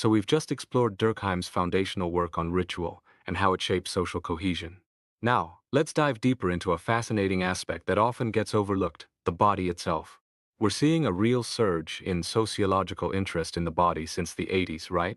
So we've just explored Durkheim's foundational work on ritual and how it shapes social cohesion. Now, let's dive deeper into a fascinating aspect that often gets overlooked, the body itself. We're seeing a real surge in sociological interest in the body since the 80s, right?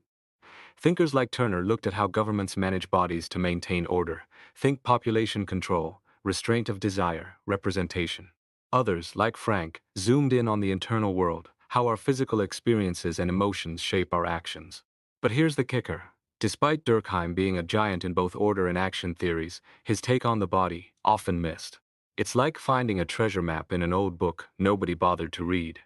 Thinkers like Turner looked at how governments manage bodies to maintain order. Think population control, restraint of desire, representation. Others, like Frank, zoomed in on the internal world, how our physical experiences and emotions shape our actions. But here's the kicker. Despite Durkheim being a giant in both order and action theories, his take on the body, often missed. It's like finding a treasure map in an old book nobody bothered to read.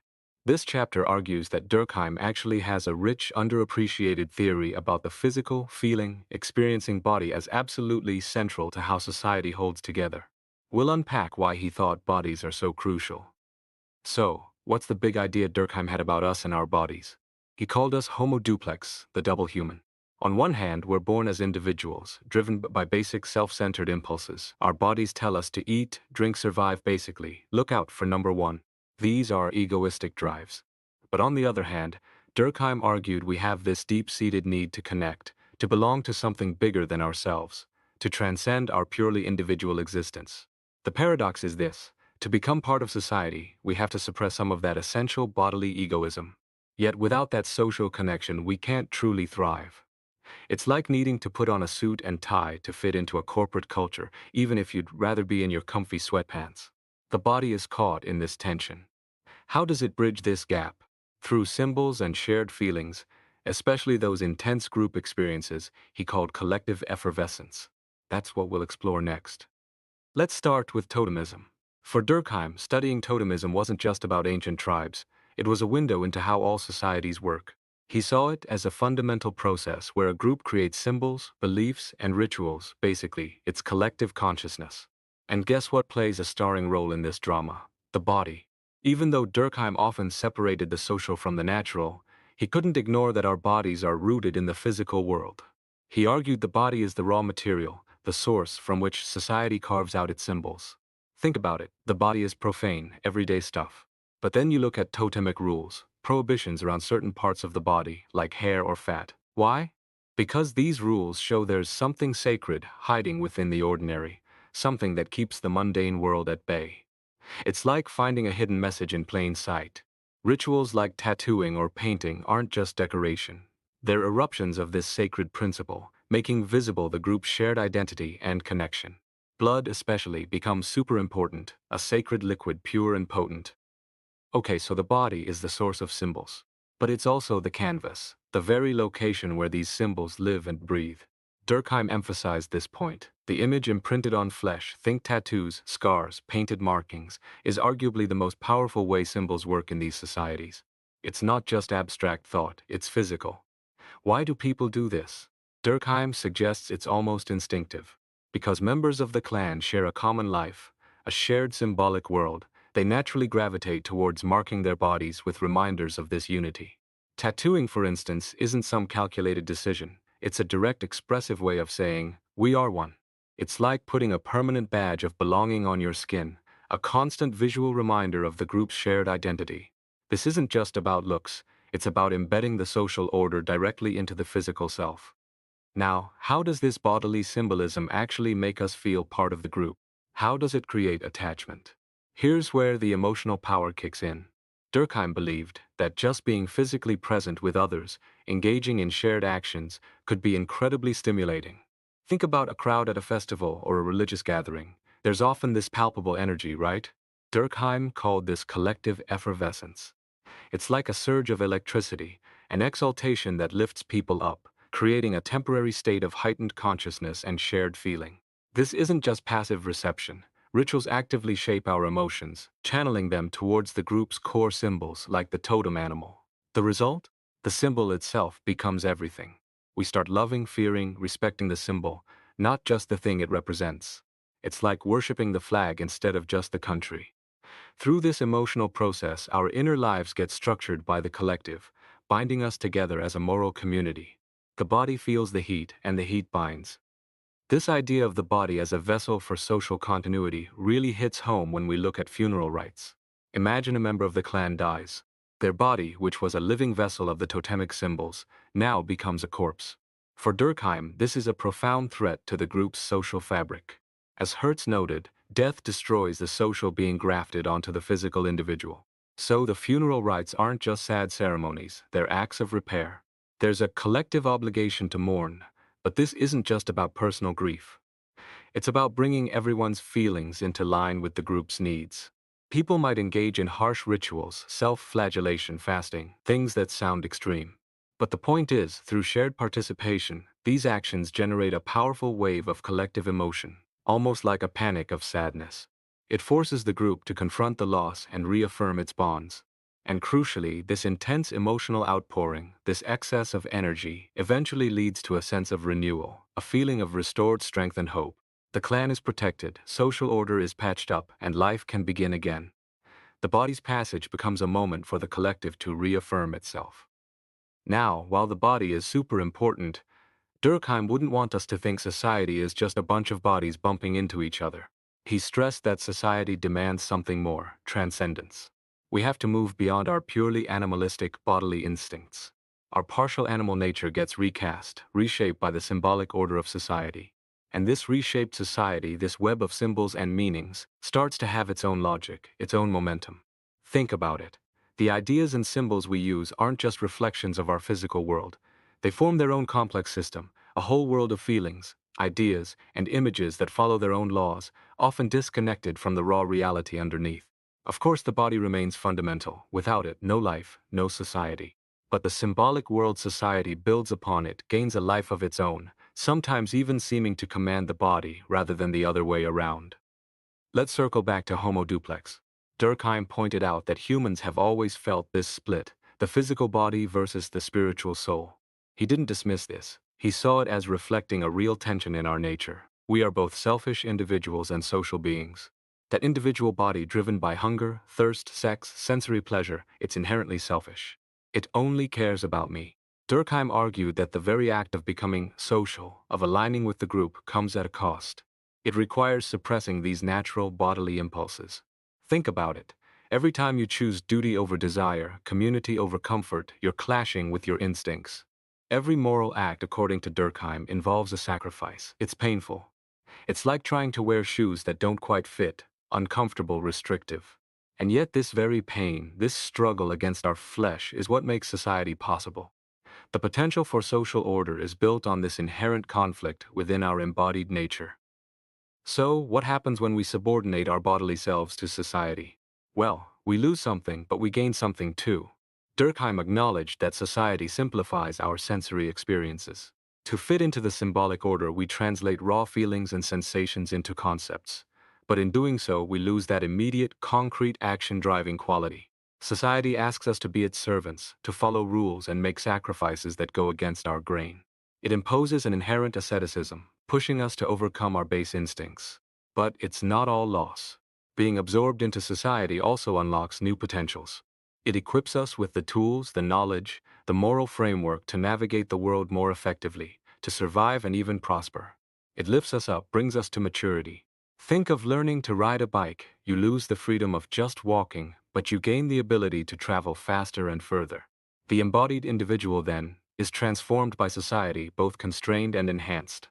This chapter argues that Durkheim actually has a rich, underappreciated theory about the physical, feeling, experiencing body as absolutely central to how society holds together. We'll unpack why he thought bodies are so crucial. So, what's the big idea Durkheim had about us and our bodies? He called us Homo duplex, the double human. On one hand, we're born as individuals, driven by basic self-centered impulses. Our bodies tell us to eat, drink, survive basically. Look out for number one. These are egoistic drives. But on the other hand, Durkheim argued we have this deep-seated need to connect, to belong to something bigger than ourselves, to transcend our purely individual existence. The paradox is this: to become part of society, we have to suppress some of that essential bodily egoism. Yet without that social connection, we can't truly thrive. It's like needing to put on a suit and tie to fit into a corporate culture, even if you'd rather be in your comfy sweatpants. The body is caught in this tension. How does it bridge this gap? Through symbols and shared feelings, especially those intense group experiences he called collective effervescence. That's what we'll explore next. Let's start with totemism. For Durkheim, studying totemism wasn't just about ancient tribes, it was a window into how all societies work. He saw it as a fundamental process where a group creates symbols, beliefs, and rituals, basically, its collective consciousness. And guess what plays a starring role in this drama? The body. Even though Durkheim often separated the social from the natural, he couldn't ignore that our bodies are rooted in the physical world. He argued the body is the raw material, the source from which society carves out its symbols. Think about it, the body is profane, everyday stuff. But then you look at totemic rules, prohibitions around certain parts of the body, like hair or fat. Why? Because these rules show there's something sacred hiding within the ordinary, something that keeps the mundane world at bay. It's like finding a hidden message in plain sight. Rituals like tattooing or painting aren't just decoration. They're eruptions of this sacred principle, making visible the group's shared identity and connection. Blood, especially, becomes super important, a sacred liquid pure and potent. Okay, so the body is the source of symbols. But it's also the canvas, the very location where these symbols live and breathe. Durkheim emphasized this point. The image imprinted on flesh, think tattoos, scars, painted markings, is arguably the most powerful way symbols work in these societies. It's not just abstract thought, it's physical. Why do people do this? Durkheim suggests it's almost instinctive. Because members of the clan share a common life, a shared symbolic world, they naturally gravitate towards marking their bodies with reminders of this unity. Tattooing, for instance, isn't some calculated decision. It's a direct, expressive way of saying, we are one. It's like putting a permanent badge of belonging on your skin, a constant visual reminder of the group's shared identity. This isn't just about looks, it's about embedding the social order directly into the physical self. Now, how does this bodily symbolism actually make us feel part of the group? How does it create attachment? Here's where the emotional power kicks in. Durkheim believed that just being physically present with others, engaging in shared actions, could be incredibly stimulating. Think about a crowd at a festival or a religious gathering. There's often this palpable energy, right? Durkheim called this collective effervescence. It's like a surge of electricity, an exaltation that lifts people up, creating a temporary state of heightened consciousness and shared feeling. This isn't just passive reception. Rituals actively shape our emotions, channeling them towards the group's core symbols like the totem animal. The result? The symbol itself becomes everything. We start loving, fearing, respecting the symbol, not just the thing it represents. It's like worshiping the flag instead of just the country. Through this emotional process, our inner lives get structured by the collective, binding us together as a moral community. The body feels the heat, and the heat binds. This idea of the body as a vessel for social continuity really hits home when we look at funeral rites. Imagine a member of the clan dies. Their body, which was a living vessel of the totemic symbols, now becomes a corpse. For Durkheim, this is a profound threat to the group's social fabric. As Hertz noted, death destroys the social being grafted onto the physical individual. So the funeral rites aren't just sad ceremonies, they're acts of repair. There's a collective obligation to mourn, but this isn't just about personal grief. It's about bringing everyone's feelings into line with the group's needs. People might engage in harsh rituals, self-flagellation, fasting, things that sound extreme. But the point is, through shared participation, these actions generate a powerful wave of collective emotion, almost like a panic of sadness. It forces the group to confront the loss and reaffirm its bonds. And crucially, this intense emotional outpouring, this excess of energy, eventually leads to a sense of renewal, a feeling of restored strength and hope. The clan is protected, social order is patched up, and life can begin again. The body's passage becomes a moment for the collective to reaffirm itself. Now, while the body is super important, Durkheim wouldn't want us to think society is just a bunch of bodies bumping into each other. He stressed that society demands something more, transcendence. We have to move beyond our purely animalistic bodily instincts. Our partial animal nature gets recast, reshaped by the symbolic order of society. And this reshaped society, this web of symbols and meanings, starts to have its own logic, its own momentum. Think about it. The ideas and symbols we use aren't just reflections of our physical world. They form their own complex system, a whole world of feelings, ideas, and images that follow their own laws, often disconnected from the raw reality underneath. Of course, the body remains fundamental. Without it, no life, no society. But the symbolic world society builds upon it, gains a life of its own, sometimes even seeming to command the body rather than the other way around. Let's circle back to Homo duplex. Durkheim pointed out that humans have always felt this split, the physical body versus the spiritual soul. He didn't dismiss this. He saw it as reflecting a real tension in our nature. We are both selfish individuals and social beings. That individual body driven by hunger, thirst, sex, sensory pleasure, it's inherently selfish. It only cares about me. Durkheim argued that the very act of becoming social, of aligning with the group, comes at a cost. It requires suppressing these natural bodily impulses. Think about it. Every time you choose duty over desire, community over comfort, you're clashing with your instincts. Every moral act, according to Durkheim, involves a sacrifice. It's painful. It's like trying to wear shoes that don't quite fit, uncomfortable, restrictive. And yet this very pain, this struggle against our flesh, is what makes society possible. The potential for social order is built on this inherent conflict within our embodied nature. So, what happens when we subordinate our bodily selves to society? Well, we lose something, but we gain something too. Durkheim acknowledged that society simplifies our sensory experiences. To fit into the symbolic order, we translate raw feelings and sensations into concepts. But in doing so, we lose that immediate, concrete action-driving quality. Society asks us to be its servants, to follow rules and make sacrifices that go against our grain. It imposes an inherent asceticism, pushing us to overcome our base instincts. But it's not all loss. Being absorbed into society also unlocks new potentials. It equips us with the tools, the knowledge, the moral framework to navigate the world more effectively, to survive and even prosper. It lifts us up, brings us to maturity. Think of learning to ride a bike. You lose the freedom of just walking, but you gain the ability to travel faster and further. The embodied individual, then, is transformed by society, both constrained and enhanced.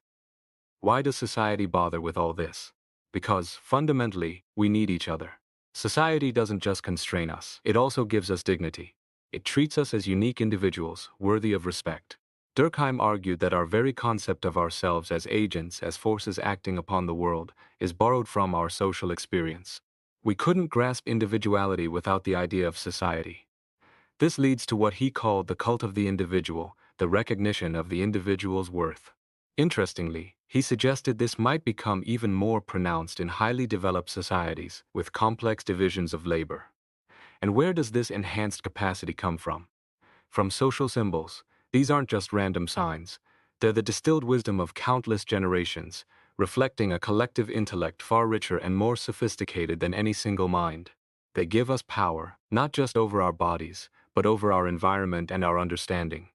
Why does society bother with all this? Because, fundamentally, we need each other. Society doesn't just constrain us, it also gives us dignity. It treats us as unique individuals, worthy of respect. Durkheim argued that our very concept of ourselves as agents, as forces acting upon the world, is borrowed from our social experience. We couldn't grasp individuality without the idea of society. This leads to what he called the cult of the individual, the recognition of the individual's worth. Interestingly, he suggested this might become even more pronounced in highly developed societies with complex divisions of labor. And where does this enhanced capacity come from? From social symbols. These aren't just random signs. They're the distilled wisdom of countless generations, reflecting a collective intellect far richer and more sophisticated than any single mind. They give us power, not just over our bodies, but over our environment and our understanding.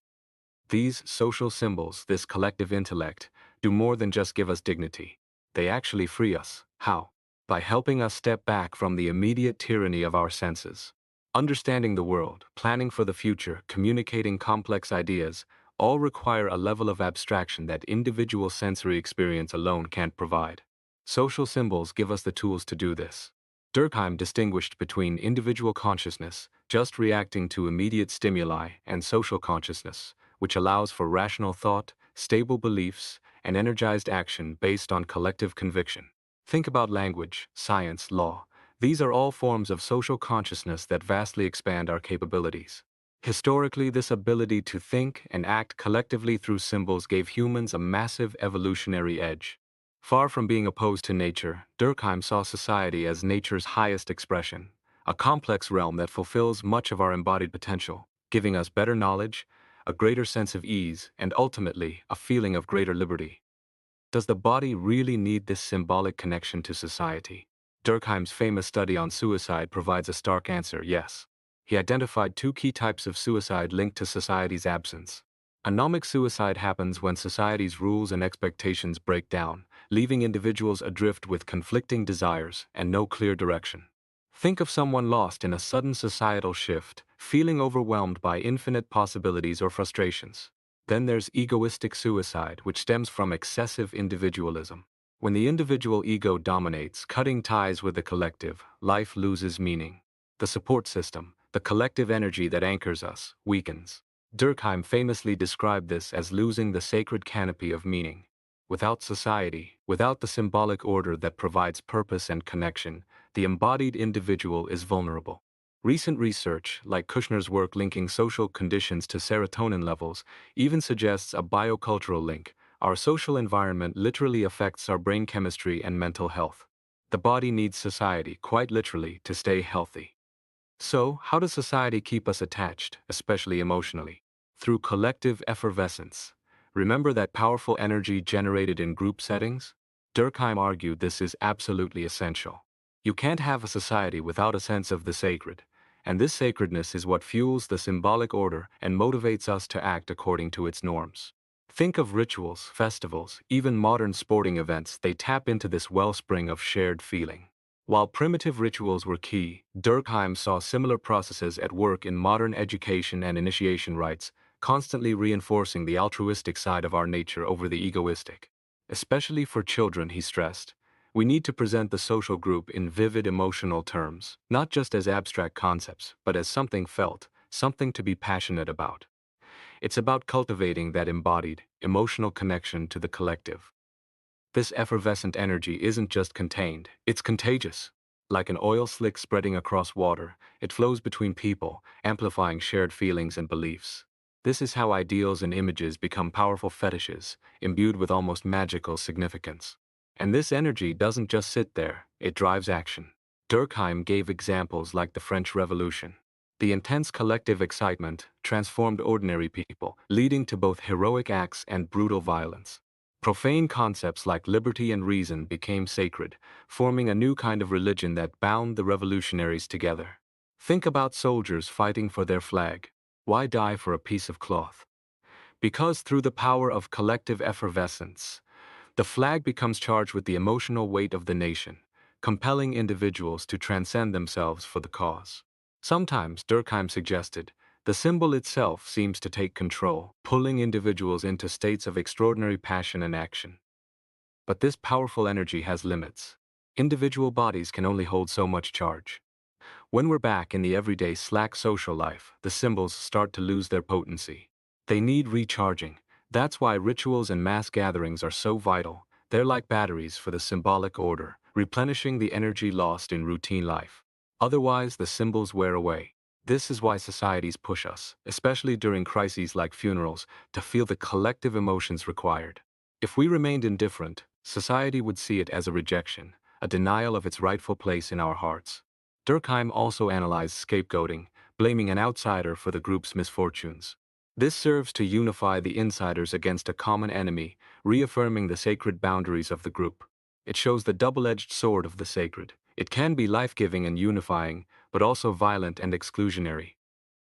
These social symbols, this collective intellect, do more than just give us dignity. They actually free us. How? By helping us step back from the immediate tyranny of our senses. Understanding the world, planning for the future, communicating complex ideas, all require a level of abstraction that individual sensory experience alone can't provide. Social symbols give us the tools to do this. Durkheim distinguished between individual consciousness, just reacting to immediate stimuli, and social consciousness, which allows for rational thought, stable beliefs, and energized action based on collective conviction. Think about language, science, law. These are all forms of social consciousness that vastly expand our capabilities. Historically, this ability to think and act collectively through symbols gave humans a massive evolutionary edge. Far from being opposed to nature, Durkheim saw society as nature's highest expression, a complex realm that fulfills much of our embodied potential, giving us better knowledge, a greater sense of ease, and ultimately, a feeling of greater liberty. Does the body really need this symbolic connection to society? Durkheim's famous study on suicide provides a stark answer: yes. He identified two key types of suicide linked to society's absence. Anomic suicide happens when society's rules and expectations break down, leaving individuals adrift with conflicting desires and no clear direction. Think of someone lost in a sudden societal shift, feeling overwhelmed by infinite possibilities or frustrations. Then there's egoistic suicide, which stems from excessive individualism. When the individual ego dominates, cutting ties with the collective, life loses meaning. The support system, the collective energy that anchors us, weakens. Durkheim famously described this as losing the sacred canopy of meaning. Without society, without the symbolic order that provides purpose and connection, the embodied individual is vulnerable. Recent research, like Kushner's work linking social conditions to serotonin levels, even suggests a biocultural link. Our social environment literally affects our brain chemistry and mental health. The body needs society, quite literally, to stay healthy. So, how does society keep us attached, especially emotionally? Through collective effervescence. Remember that powerful energy generated in group settings? Durkheim argued this is absolutely essential. You can't have a society without a sense of the sacred, and this sacredness is what fuels the symbolic order and motivates us to act according to its norms. Think of rituals, festivals, even modern sporting events. They tap into this wellspring of shared feeling. While primitive rituals were key, Durkheim saw similar processes at work in modern education and initiation rites, constantly reinforcing the altruistic side of our nature over the egoistic. Especially for children, he stressed, we need to present the social group in vivid emotional terms, not just as abstract concepts, but as something felt, something to be passionate about. It's about cultivating that embodied, emotional connection to the collective. This effervescent energy isn't just contained, it's contagious. Like an oil slick spreading across water, it flows between people, amplifying shared feelings and beliefs. This is how ideals and images become powerful fetishes, imbued with almost magical significance. And this energy doesn't just sit there, it drives action. Durkheim gave examples like the French Revolution. The intense collective excitement transformed ordinary people, leading to both heroic acts and brutal violence. Profane concepts like liberty and reason became sacred, forming a new kind of religion that bound the revolutionaries together. Think about soldiers fighting for their flag. Why die for a piece of cloth? Because through the power of collective effervescence, the flag becomes charged with the emotional weight of the nation, compelling individuals to transcend themselves for the cause. Sometimes, Durkheim suggested, the symbol itself seems to take control, pulling individuals into states of extraordinary passion and action. But this powerful energy has limits. Individual bodies can only hold so much charge. When we're back in the everyday slack social life, the symbols start to lose their potency. They need recharging. That's why rituals and mass gatherings are so vital. They're like batteries for the symbolic order, replenishing the energy lost in routine life. Otherwise, the symbols wear away. This is why societies push us, especially during crises like funerals, to feel the collective emotions required. If we remained indifferent, society would see it as a rejection, a denial of its rightful place in our hearts. Durkheim also analyzed scapegoating, blaming an outsider for the group's misfortunes. This serves to unify the insiders against a common enemy, reaffirming the sacred boundaries of the group. It shows the double-edged sword of the sacred. It can be life-giving and unifying, but also violent and exclusionary.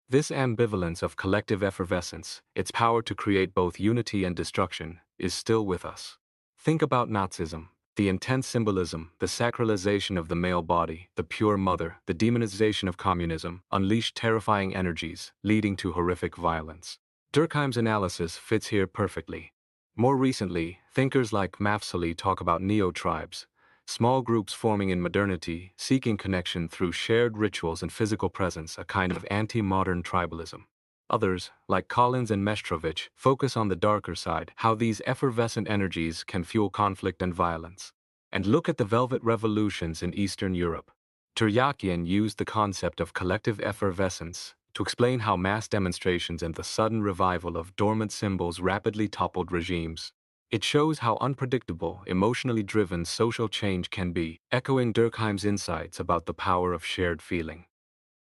This ambivalence of collective effervescence, its power to create both unity and destruction, is still with us. Think about Nazism. The intense symbolism, the sacralization of the male body, the pure mother, the demonization of communism, unleashed terrifying energies, leading to horrific violence. Durkheim's analysis fits here perfectly. More recently, thinkers like Mafsali talk about neo-tribes, small groups forming in modernity, seeking connection through shared rituals and physical presence, a kind of anti-modern tribalism. Others, like Collins and Mestrovich, focus on the darker side, how these effervescent energies can fuel conflict and violence. And look at the Velvet Revolutions in Eastern Europe. Turyakian used the concept of collective effervescence to explain how mass demonstrations and the sudden revival of dormant symbols rapidly toppled regimes. It shows how unpredictable, emotionally driven social change can be, echoing Durkheim's insights about the power of shared feeling.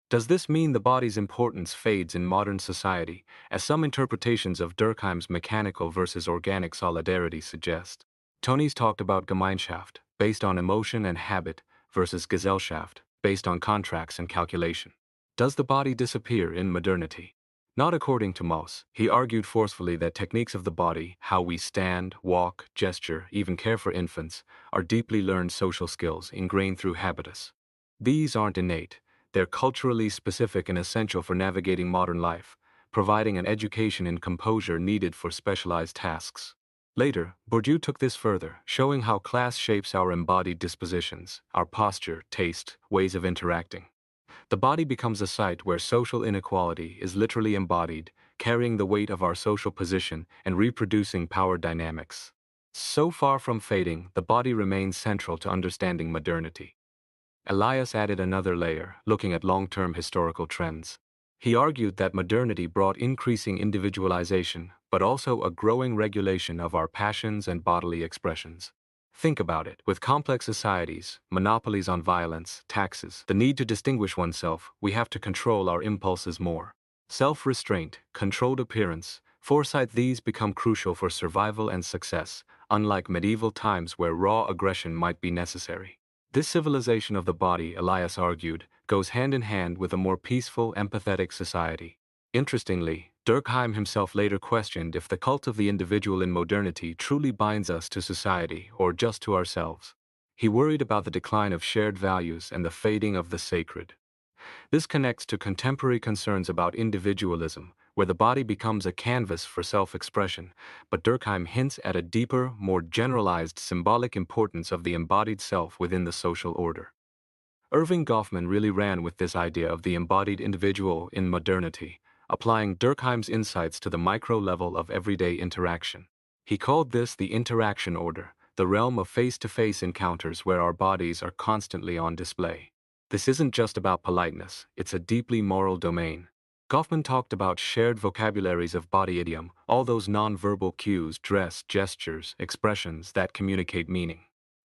Does this mean the body's importance fades in modern society, as some interpretations of Durkheim's mechanical versus organic solidarity suggest? Tony's talked about Gemeinschaft, based on emotion and habit, versus Gesellschaft, based on contracts and calculation. Does the body disappear in modernity? Not according to Mauss. He argued forcefully that techniques of the body, how we stand, walk, gesture, even care for infants, are deeply learned social skills ingrained through habitus. These aren't innate. They're culturally specific and essential for navigating modern life, providing an education in composure needed for specialized tasks. Later, Bourdieu took this further, showing how class shapes our embodied dispositions, our posture, taste, ways of interacting. The body becomes a site where social inequality is literally embodied, carrying the weight of our social position and reproducing power dynamics. So far from fading, the body remains central to understanding modernity. Elias added another layer, looking at long-term historical trends. He argued that modernity brought increasing individualization, but also a growing regulation of our passions and bodily expressions. Think about it. With complex societies, monopolies on violence, taxes, the need to distinguish oneself, we have to control our impulses more. Self-restraint, controlled appearance, foresight, these become crucial for survival and success, unlike medieval times where raw aggression might be necessary. This civilization of the body, Elias argued, goes hand in hand with a more peaceful, empathetic society. Interestingly, Durkheim himself later questioned if the cult of the individual in modernity truly binds us to society or just to ourselves. He worried about the decline of shared values and the fading of the sacred. This connects to contemporary concerns about individualism, where the body becomes a canvas for self-expression, but Durkheim hints at a deeper, more generalized symbolic importance of the embodied self within the social order. Irving Goffman really ran with this idea of the embodied individual in modernity, applying Durkheim's insights to the micro level of everyday interaction. He called this the interaction order, the realm of face-to-face encounters where our bodies are constantly on display. This isn't just about politeness, it's a deeply moral domain. Goffman talked about shared vocabularies of body idiom, all those nonverbal cues, dress, gestures, expressions that communicate meaning.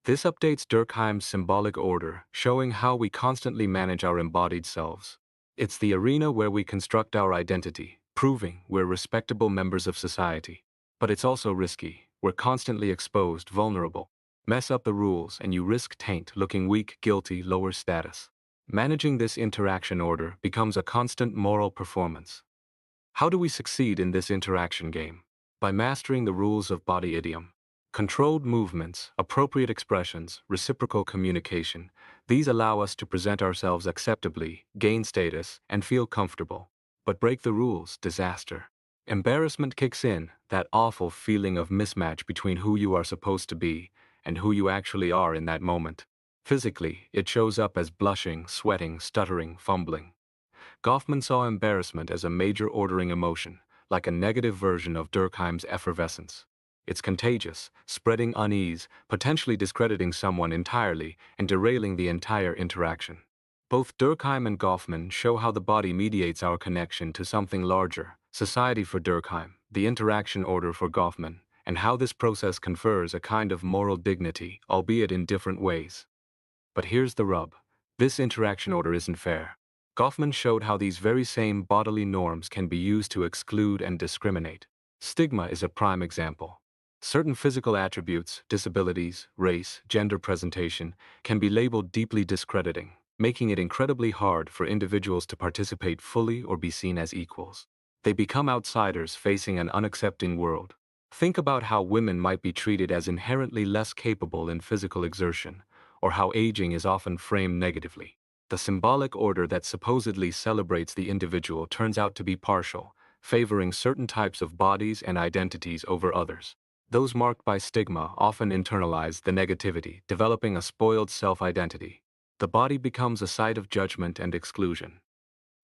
This updates Durkheim's symbolic order, showing how we constantly manage our embodied selves. It's the arena where we construct our identity, proving we're respectable members of society. But it's also risky. We're constantly exposed, vulnerable. Mess up the rules and you risk taint, looking weak, guilty, lower status. Managing this interaction order becomes a constant moral performance. How do we succeed in this interaction game? By mastering the rules of body idiom. Controlled movements, appropriate expressions, reciprocal communication, these allow us to present ourselves acceptably, gain status, and feel comfortable. But break the rules, disaster. Embarrassment kicks in, that awful feeling of mismatch between who you are supposed to be and who you actually are in that moment. Physically, it shows up as blushing, sweating, stuttering, fumbling. Goffman saw embarrassment as a major ordering emotion, like a negative version of Durkheim's effervescence. It's contagious, spreading unease, potentially discrediting someone entirely and derailing the entire interaction. Both Durkheim and Goffman show how the body mediates our connection to something larger, society for Durkheim, the interaction order for Goffman, and how this process confers a kind of moral dignity, albeit in different ways. But here's the rub. This interaction order isn't fair. Goffman showed how these very same bodily norms can be used to exclude and discriminate. Stigma is a prime example. Certain physical attributes, disabilities, race, gender presentation, can be labeled deeply discrediting, making it incredibly hard for individuals to participate fully or be seen as equals. They become outsiders facing an unaccepting world. Think about how women might be treated as inherently less capable in physical exertion, or how aging is often framed negatively. The symbolic order that supposedly celebrates the individual turns out to be partial, favoring certain types of bodies and identities over others. Those marked by stigma often internalize the negativity, developing a spoiled self-identity. The body becomes a site of judgment and exclusion.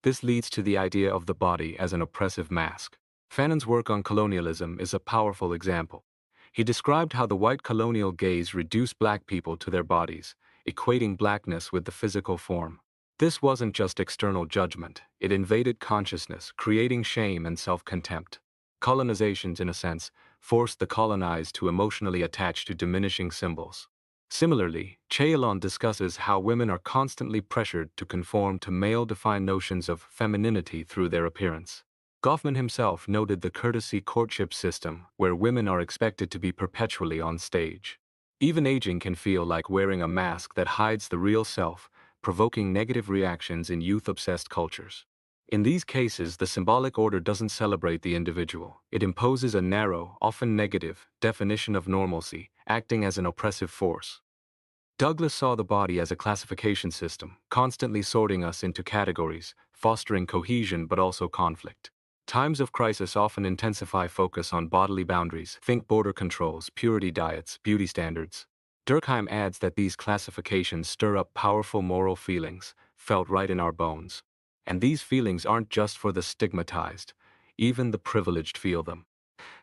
This leads to the idea of the body as an oppressive mask. Fanon's work on colonialism is a powerful example. He described how the white colonial gaze reduced black people to their bodies, equating blackness with the physical form. This wasn't just external judgment, it invaded consciousness, creating shame and self-contempt. Colonizations, in a sense, forced the colonized to emotionally attach to diminishing symbols. Similarly, Cheylon discusses how women are constantly pressured to conform to male-defined notions of femininity through their appearance. Goffman himself noted the courtesy courtship system, where women are expected to be perpetually on stage. Even aging can feel like wearing a mask that hides the real self, provoking negative reactions in youth-obsessed cultures. In these cases, the symbolic order doesn't celebrate the individual. It imposes a narrow, often negative, definition of normalcy, acting as an oppressive force. Douglas saw the body as a classification system, constantly sorting us into categories, fostering cohesion but also conflict. Times of crisis often intensify focus on bodily boundaries, think border controls, purity diets, beauty standards. Durkheim adds that these classifications stir up powerful moral feelings, felt right in our bones. And these feelings aren't just for the stigmatized, even the privileged feel them.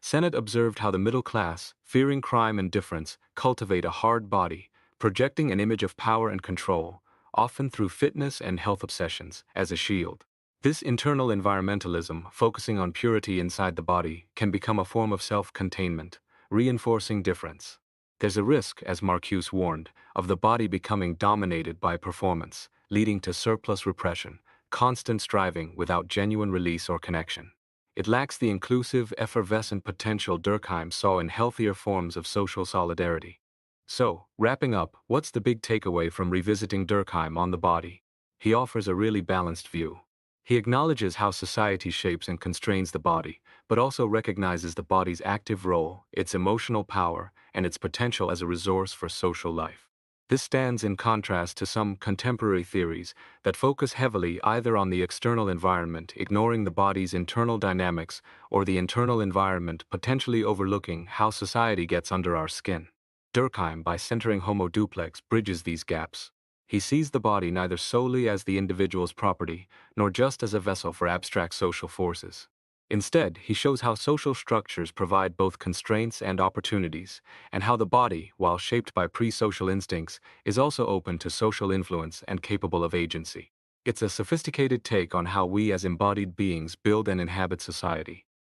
Sennett observed how the middle class, fearing crime and difference, cultivate a hard body, projecting an image of power and control, often through fitness and health obsessions, as a shield. This internal environmentalism, focusing on purity inside the body, can become a form of self-containment, reinforcing difference. There's a risk, as Marcuse warned, of the body becoming dominated by performance, leading to surplus repression, constant striving without genuine release or connection. It lacks the inclusive, effervescent potential Durkheim saw in healthier forms of social solidarity. So, wrapping up, what's the big takeaway from revisiting Durkheim on the body? He offers a really balanced view. He acknowledges how society shapes and constrains the body, but also recognizes the body's active role, its emotional power, and its potential as a resource for social life. This stands in contrast to some contemporary theories that focus heavily either on the external environment, ignoring the body's internal dynamics, or the internal environment, potentially overlooking how society gets under our skin. Durkheim, by centering Homo duplex, bridges these gaps. He sees the body neither solely as the individual's property, nor just as a vessel for abstract social forces. Instead, he shows how social structures provide both constraints and opportunities, and how the body, while shaped by pre-social instincts, is also open to social influence and capable of agency. It's a sophisticated take on how we as embodied beings build and inhabit society.